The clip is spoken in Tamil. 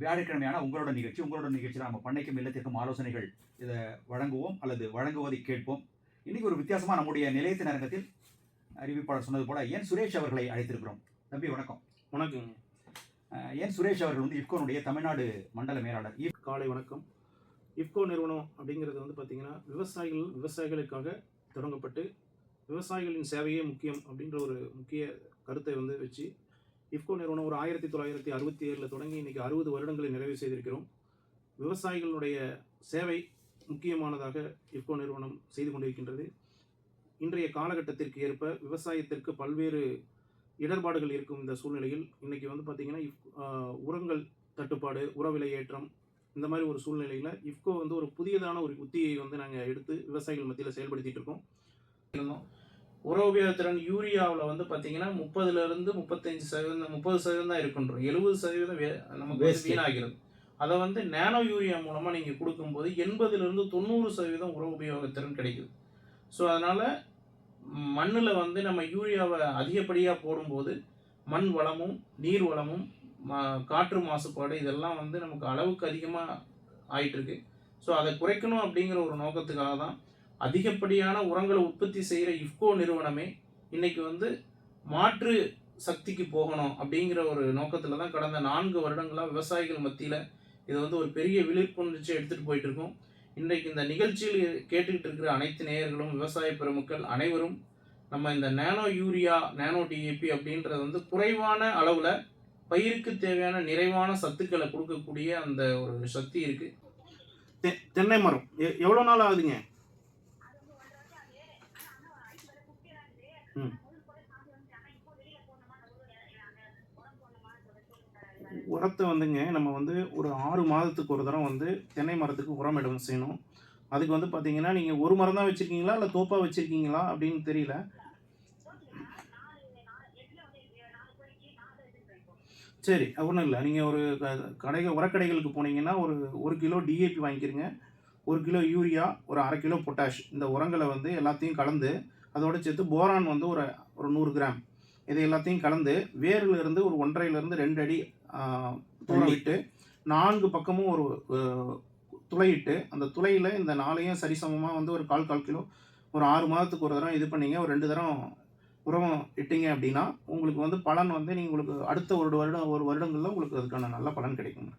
வியாழக்கிழமையான உங்களோட நிகழ்ச்சியில் நம்ம பண்ணைக்கும் இல்லத்திற்கும் ஆலோசனைகள் இதை வழங்குவோம் அல்லது வழங்குவதை கேட்போம். இன்றைக்கி ஒரு வித்தியாசமாக நம்முடைய நிலையத்தின் அரங்கத்தில் அறிவிப்பாளர் சொன்னது போல என் சுரேஷ் அவர்களை அழைத்திருக்கிறோம். தம்பி வணக்கம். வணக்கங்க. என் சுரேஷ் அவர்கள் வந்து இஃப்கோனுடைய தமிழ்நாடு மண்டல மேலாளர். காலை வணக்கம். இஃப்கோ நிறுவனம் அப்படிங்கிறது வந்து பார்த்திங்கன்னா விவசாயிகளுக்காக தொடங்கப்பட்டு விவசாயிகளின் சேவையே முக்கியம் அப்படின்ற ஒரு முக்கிய கருத்தை வந்து வச்சு இஃப்கோ நிறுவனம் ஒரு 1967 தொடங்கி இன்றைக்கி 60 வருடங்களை நிறைவு செய்திருக்கிறோம். விவசாயிகளுடைய சேவை முக்கியமானதாக இஃப்கோ நிறுவனம் செய்து கொண்டிருக்கின்றது. இன்றைய காலகட்டத்திற்கு ஏற்ப விவசாயத்திற்கு பல்வேறு இடர்பாடுகள் இருக்கும் இந்த சூழ்நிலையில் இன்றைக்கி வந்து பார்த்திங்கன்னா உரங்கள் தட்டுப்பாடு, உர விலை ஏற்றம், இந்த மாதிரி ஒரு சூழ்நிலையில் இஃப்கோ வந்து ஒரு புதியதான ஒரு உத்தியை வந்து நாங்கள் எடுத்து விவசாயிகள் மத்தியில் செயல்படுத்திகிட்டு இருக்கோம். உர உபயோகத்திறன் யூரியாவில் வந்து பார்த்தீங்கன்னா 30% 30% தான் இருக்குன்றோம். 70% நமக்கு வீணாகிறது. அதை வந்து நேனோ யூரியா மூலமாக நீங்கள் கொடுக்கும்போது 80% உர உபயோகத்திறன் கிடைக்குது. ஸோ அதனால் மண்ணில் வந்து நம்ம யூரியாவை அதிகப்படியாக போடும்போது மண் வளமும் நீர் வளமும் காற்று மாசுபாடு இதெல்லாம் வந்து நமக்கு அளவுக்கு அதிகமாக ஆயிட்டுருக்கு. ஸோ அதை குறைக்கணும் அப்படிங்கிற ஒரு நோக்கத்துக்காக தான் அதிகப்படியான உரங்களை உற்பத்தி செய்கிற இஃப்கோ நிறுவனமே இன்றைக்கி வந்து மாற்று சக்திக்கு போகணும் அப்படிங்கிற ஒரு நோக்கத்தில் தான் கடந்த 4 வருடங்களாக விவசாயிகள் மத்தியில் இதை வந்து ஒரு பெரிய விழிப்புணர்ச்சி எடுத்துகிட்டு போயிட்டுருக்கோம். இன்றைக்கு இந்த நிகழ்ச்சியில் கேட்டுக்கிட்டு இருக்கிற அனைத்து நேயர்களும் விவசாய பெருமக்கள் அனைவரும் நம்ம இந்த நேனோ யூரியா, நேனோ டிஏபி அப்படின்றது வந்து குறைவான அளவில் பயிருக்கு தேவையான நிறைவான சத்துக்களை கொடுக்கக்கூடிய அந்த ஒரு சக்தி இருக்குது. தென்னை மரம் எவ்வளோ நாள் ஆகுதுங்க? உரத்தை வந்துங்க நம்ம வந்து ஒரு 6 மாதத்துக்கு ஒரு தரம் வந்து தென்னை மரத்துக்கு உரம் இடம் செய்யணும். அதுக்கு வந்து பார்த்தீங்கன்னா நீங்கள் ஒரு மரம் தான் வச்சுருக்கீங்களா இல்லை தோப்பாக வச்சுருக்கீங்களா அப்படின்னு தெரியல. சரி, ஒன்றும் இல்லை. நீங்கள் ஒரு உரக்கடைகளுக்கு போனீங்கன்னா ஒரு கிலோ டிஏபி வாங்கிக்கிறங்க, 1 கிலோ யூரியா, ஒரு 1/2 கிலோ பொட்டாஷ், இந்த உரங்களை வந்து எல்லாத்தையும் கலந்து அதோடு சேர்த்து போரான் வந்து ஒரு 100 கிராம், இதை எல்லாத்தையும் கலந்து வேரில் இருந்து ஒரு 1.5 2 அடி தூரம் விட்டு 4 பக்கமும் ஒரு துளையிட்டு அந்த துளையில் இந்த 4ஐயும் சரிசமமாக வந்து ஒரு 1/4 கிலோ ஒரு 6 மாதத்துக்கு ஒரு தரம் இது பண்ணிங்க, ஒரு 2 தரம் உரம் இட்டீங்க அப்படின்னா உங்களுக்கு வந்து பலன் வந்து நீங்கள் உங்களுக்கு அடுத்த ஒரு வருடங்களில் உங்களுக்கு அதுக்கான நல்ல பலன் கிடைக்குங்க.